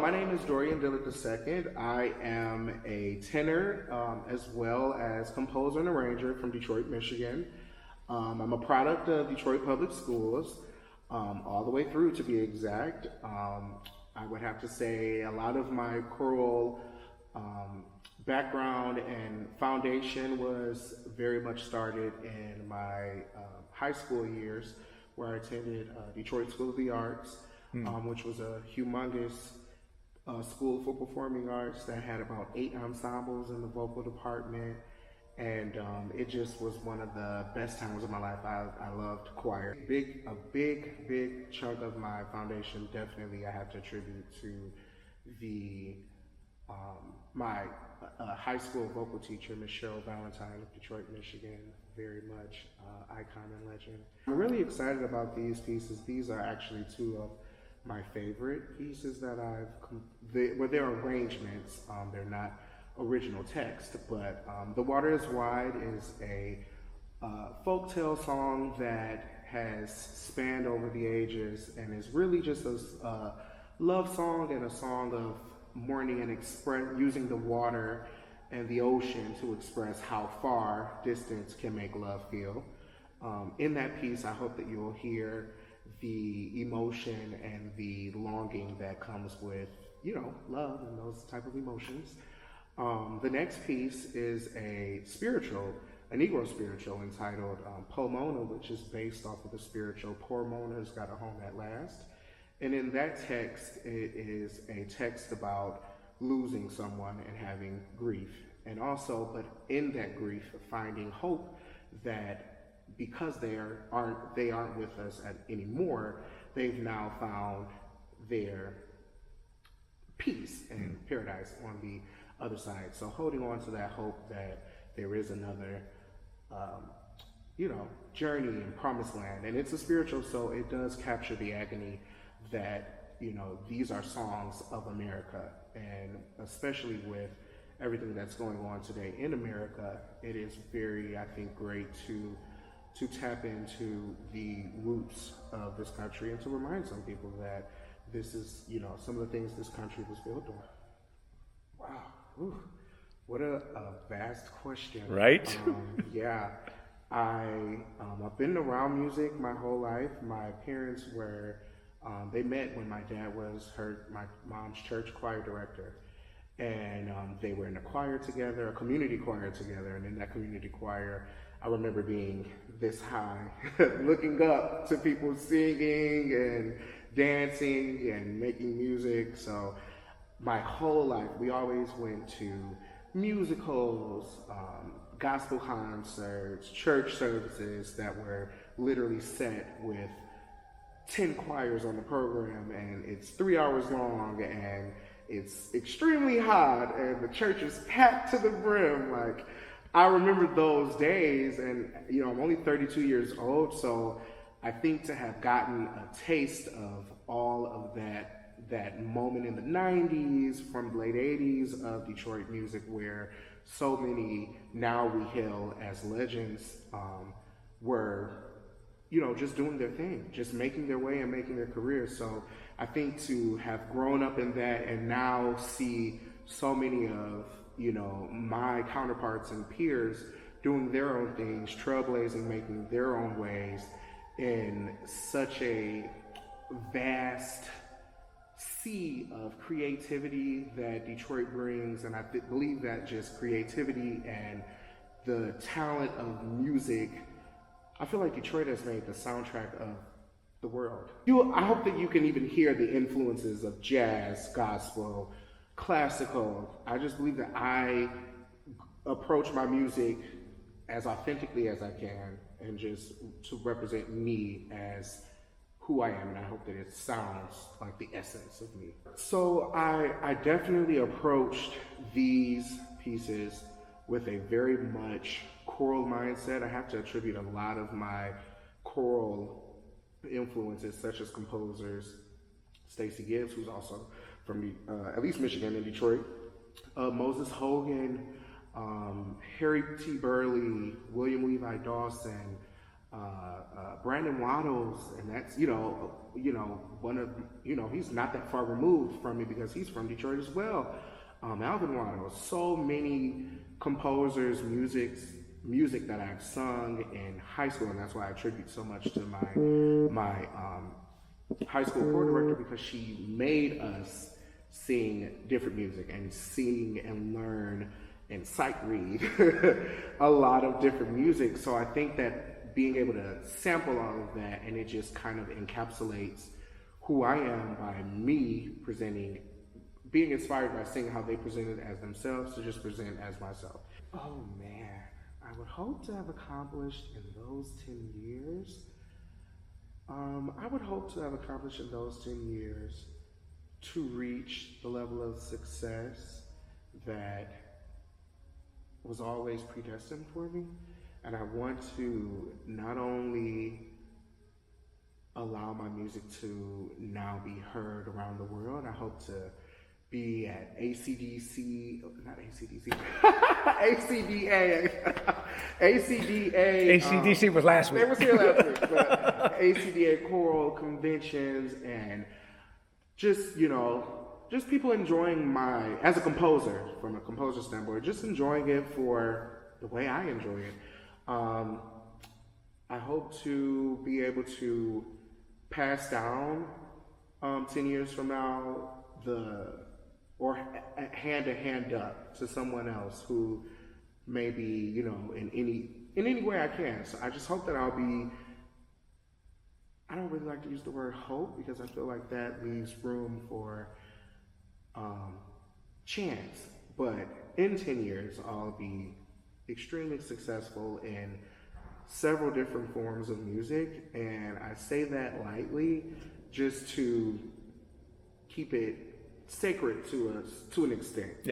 My name is Dorian Dillard II. I am a tenor as well as composer and arranger from Detroit, Michigan. I'm a product of Detroit Public Schools, all the way through to be exact. I would have to say a lot of my choral background and foundation was very much started in my high school years, where I attended Detroit School of the Arts, which was a humongous school for performing arts that had about 8 ensembles in the vocal department, and it just was one of the best times of my life. I loved choir. A big chunk of my foundation definitely I have to attribute to the my high school vocal teacher, Miss Cheryl Valentine of Detroit, Michigan. Very much icon and legend. I'm really excited about these pieces. These are actually 2 of my favorite pieces that they're arrangements. They're not original text, but The Water is Wide is a folktale song that has spanned over the ages and is really just a love song and a song of mourning and using the water and the ocean to express how far distance can make love feel. In that piece, I hope that you'll hear the emotion and the longing that comes with, love and those type of emotions. The next piece is a Negro spiritual entitled Pomona, which is based off of the spiritual Poor Mona's Got a Home at Last. And in that text, it is a text about losing someone and having grief. And also, but in that grief, finding hope that because they aren't with us anymore, they've now found their peace and paradise on the other side. So holding on to that hope that there is another, journey in promised land. And it's a spiritual, so it does capture the agony that, these are songs of America. And especially with everything that's going on today in America, it is very, I think, great to tap into the roots of this country and to remind some people that this is, some of the things this country was built on. Wow. Ooh, what a vast question. Right? Yeah. I've been around music my whole life. My parents they met when my dad was my mom's church choir director. And they were in a choir together, a community choir together. And in that community choir, I remember being this high, looking up to people singing and dancing and making music. So my whole life, we always went to musicals, gospel concerts, church services that were literally set with 10 choirs on the program, and it's 3 hours long, and it's extremely hot, and the church is packed to the brim. Like, I remember those days, and I'm only 32 years old, so I think to have gotten a taste of all of that moment in the 90s, from the late 80s of Detroit music, where so many now we hail as legends were, just doing their thing, just making their way and making their career. So I think to have grown up in that and now see so many of, my counterparts and peers doing their own things, trailblazing, making their own ways in such a vast sea of creativity that Detroit brings. And I believe that just creativity and the talent of music, I feel like Detroit has made the soundtrack of the world. I hope that you can even hear the influences of jazz, gospel, classical. I just believe that I approach my music as authentically as I can and just to represent me as who I am, and I hope that it sounds like the essence of me. So I definitely approached these pieces with a very much choral mindset. I have to attribute a lot of my choral influences, such as composers, Stacey Gibbs, who's also from at least Michigan and Detroit, Moses Hogan, Harry T. Burley, William Levi Dawson, Brandon Waddles, and that's one of he's not that far removed from me because he's from Detroit as well. Alvin Waddles, so many composers, music that I've sung in high school, and that's why I attribute so much to my high school choir director, because she made us sing different music and sing and learn and sight read a lot of different music. So I think that being able to sample all of that, and it just kind of encapsulates who I am by me presenting, being inspired by seeing how they presented as themselves to just present as myself. Oh man, I would hope to have accomplished in those 10 years. I would hope to have accomplished in those 10 years to reach the level of success that was always predestined for me. And I want to not only allow my music to now be heard around the world, I hope to be at ACDC, not ACDC, ACDA. ACDC was last week. They was here last week, but ACDA choral conventions, and just people enjoying as a composer, from a composer standpoint, just enjoying it for the way I enjoy it. I hope to be able to pass down 10 years from now or hand up to someone else who maybe in any way I can. So I just hope that I don't really like to use the word hope, because I feel like that leaves room for chance. But in 10 years, I'll be extremely successful in several different forms of music. And I say that lightly just to keep it sacred to us to an extent.